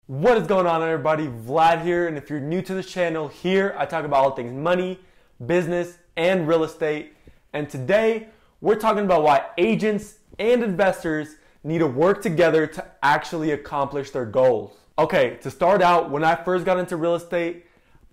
What is going on, everybody? Vlad here, and if you're new to this channel, here I talk about all things money, business, and real estate. And today we're talking about why agents and investors need to work together to actually accomplish their goals. Okay, to start out, when I first got into real estate,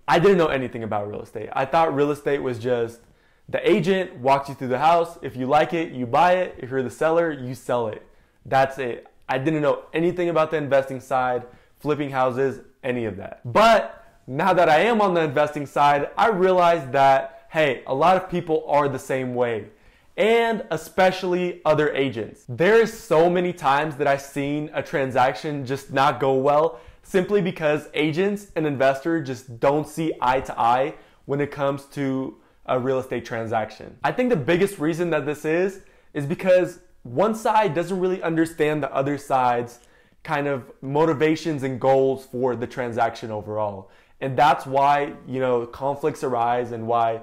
I didn't know anything about real estate. I thought real estate was just the agent walks you through the house. If you like it, you buy it. If you're the seller, you sell it. That's it. I didn't know anything about the investing side, flipping houses, any of that. But now that I am on the investing side, I realized that, hey, a lot of people are the same way, and especially other agents. There's so many times that I've seen a transaction just not go well simply because agents and investors just don't see eye to eye when it comes to a real estate transaction. I think the biggest reason that this is because one side doesn't really understand the other side's kind of motivations and goals for the transaction overall. And that's why, conflicts arise and why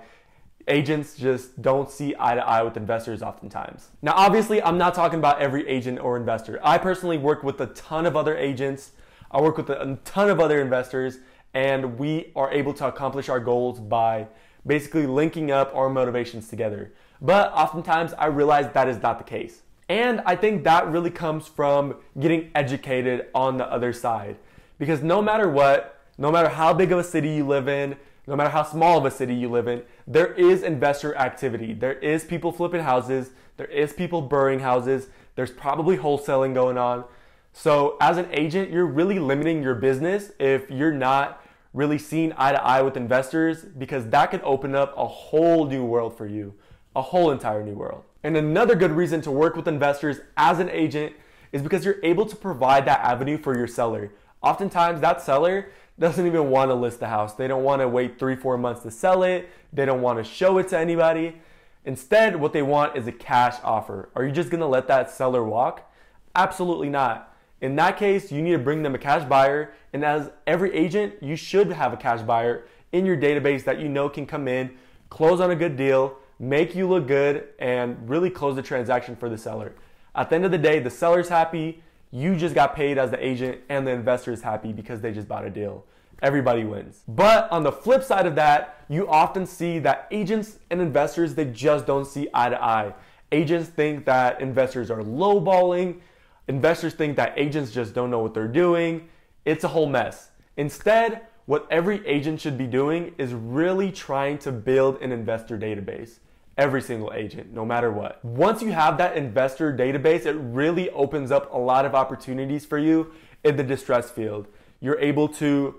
agents just don't see eye to eye with investors oftentimes. Now, obviously, I'm not talking about every agent or investor. I personally work with a ton of other agents. I work with a ton of other investors, and we are able to accomplish our goals by basically linking up our motivations together. But oftentimes, I realize that is not the case. And I think that really comes from getting educated on the other side. Because no matter what, no matter how big of a city you live in, no matter how small of a city you live in, there is investor activity. There is people flipping houses. There is people burning houses. There's probably wholesaling going on. So as an agent, you're really limiting your business if you're not really seeing eye to eye with investors, because that could open up a whole new world for you, a whole entire new world. And another good reason to work with investors as an agent is because you're able to provide that avenue for your seller. Oftentimes that seller doesn't even want to list the house. They don't want to wait 3-4 months to sell it. They don't want to show it to anybody. Instead, what they want is a cash offer. Are you just going to let that seller walk? Absolutely not. In that case, you need to bring them a cash buyer. And as every agent, you should have a cash buyer in your database that you know can come in, close on a good deal, make you look good, and really close the transaction for the seller. At the end of the day, the seller's happy, you just got paid as the agent, and the investor is happy because they just bought a deal. Everybody wins. But on the flip side of that, you often see that agents and investors, they just don't see eye to eye. Agents think that investors are lowballing. Investors think that agents just don't know what they're doing. It's a whole mess. Instead, what every agent should be doing is really trying to build an investor database. Every single agent, no matter what. Once you have that investor database, it really opens up a lot of opportunities for you in the distress field. You're able to,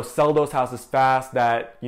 sell those houses fast that,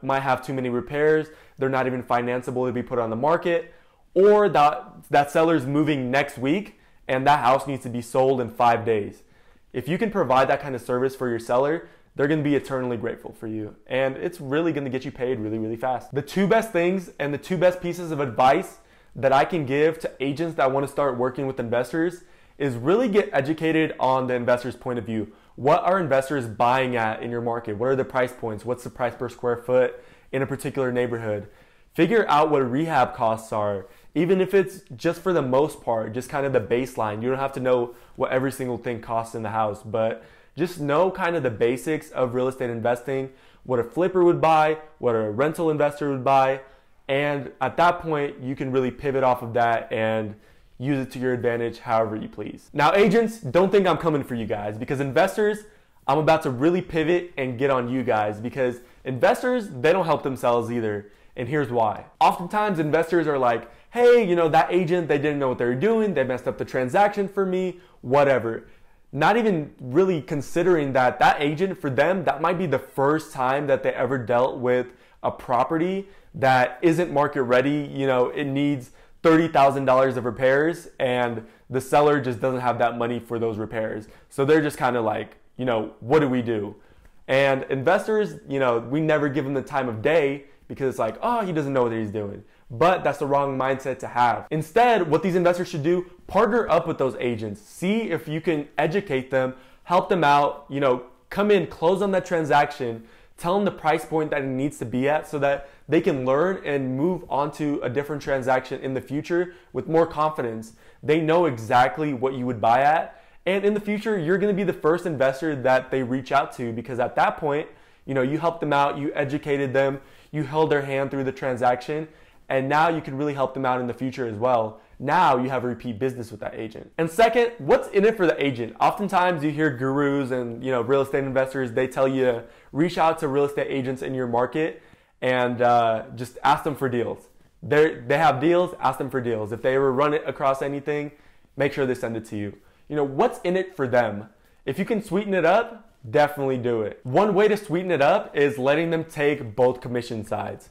might have too many repairs. They're not even financeable to be put on the market. Or that seller's moving next week and that house needs to be sold in 5 days. If you can provide that kind of service for your seller, they're going to be eternally grateful for you. And it's really going to get you paid really, really fast. The two best things and the two best pieces of advice that I can give to agents that want to start working with investors is really get educated on the investor's point of view. What are investors buying at in your market? What are the price points? What's the price per square foot in a particular neighborhood? Figure out what rehab costs are, even if it's just for the most part, just kind of the baseline. You don't have to know what every single thing costs in the house, but just know kind of the basics of real estate investing, what a flipper would buy, what a rental investor would buy, and at that point, you can really pivot off of that and use it to your advantage however you please. Now, agents, don't think I'm coming for you guys, because investors, I'm about to really pivot and get on you guys, because investors, they don't help themselves either, and here's why. Oftentimes, investors are like, hey, that agent, they didn't know what they were doing, they messed up the transaction for me, whatever. Not even really considering that agent, for them, that might be the first time that they ever dealt with a property that isn't market ready. It needs $30,000 of repairs, and the seller just doesn't have that money for those repairs. So they're just kind of like, what do we do? And investors, we never give them the time of day because it's like, oh, he doesn't know what he's doing. But that's the wrong mindset to have. Instead, what these investors should do, partner up with those agents. See if you can educate them, help them out, come in, close on that transaction, tell them the price point that it needs to be at so that they can learn and move on to a different transaction in the future with more confidence. They know exactly what you would buy at, And in the future, you're going to be the first investor that they reach out to, because at that point, you helped them out, you educated them, you held their hand through the transaction, and now you can really help them out in the future as well. Now you have a repeat business with that agent. And second, what's in it for the agent? Oftentimes you hear gurus and real estate investors, they tell you to reach out to real estate agents in your market and just ask them for deals. They have deals, ask them for deals. If they ever run it across anything, make sure they send it to you. What's in it for them? If you can sweeten it up, definitely do it. One way to sweeten it up is letting them take both commission sides.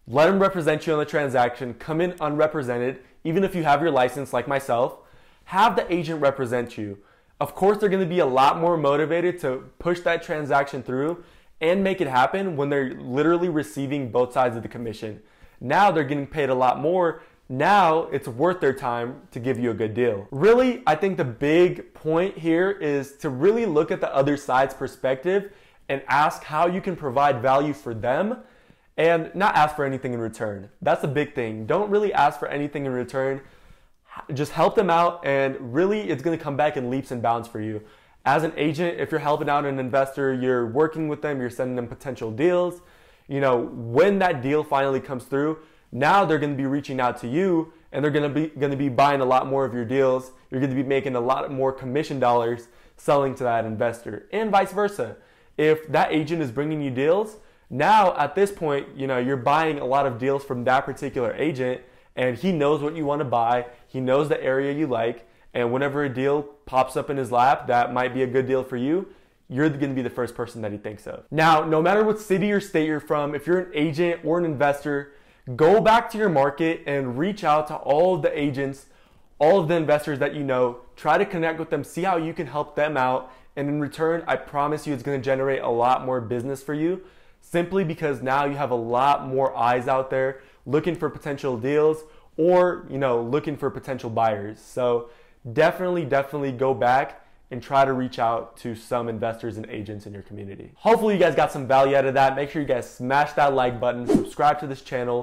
Let them represent you on the transaction, come in unrepresented, even if you have your license like myself, have the agent represent you. Of course, they're gonna be a lot more motivated to push that transaction through and make it happen when they're literally receiving both sides of the commission. Now they're getting paid a lot more. Now it's worth their time to give you a good deal. Really, I think the big point here is to really look at the other side's perspective and ask how you can provide value for them and not ask for anything in return. That's a big thing. Don't really ask for anything in return. Just help them out, and really it's gonna come back in leaps and bounds for you. As an agent, if you're helping out an investor, you're working with them, you're sending them potential deals. When that deal finally comes through, now they're going to be reaching out to you, and they're going to be buying a lot more of your deals. You're going to be making a lot more commission dollars selling to that investor, and vice versa. If that agent is bringing you deals, now at this point, you're buying a lot of deals from that particular agent, and he knows what you want to buy. He knows the area you like, and whenever a deal pops up in his lap that might be a good deal for you, you're going to be the first person that he thinks of. Now, no matter what city or state you're from, if you're an agent or an investor, go back to your market and reach out to all of the agents, all of the investors that you know. Try to connect with them, see how you can help them out. And in return, I promise you it's going to generate a lot more business for you, simply because now you have a lot more eyes out there looking for potential deals or, looking for potential buyers. So definitely go back and try to reach out to some investors and agents in your community. Hopefully you guys got some value out of that. Make sure you guys smash that like button, subscribe to this channel,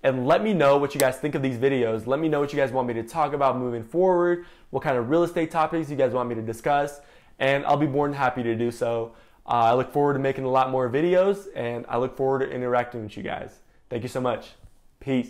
and let me know what you guys think of these videos. Let me know what you guys want me to talk about moving forward, what kind of real estate topics you guys want me to discuss, and I'll be more than happy to do so. I look forward to making a lot more videos, and I look forward to interacting with you guys. Thank you so much. Peace.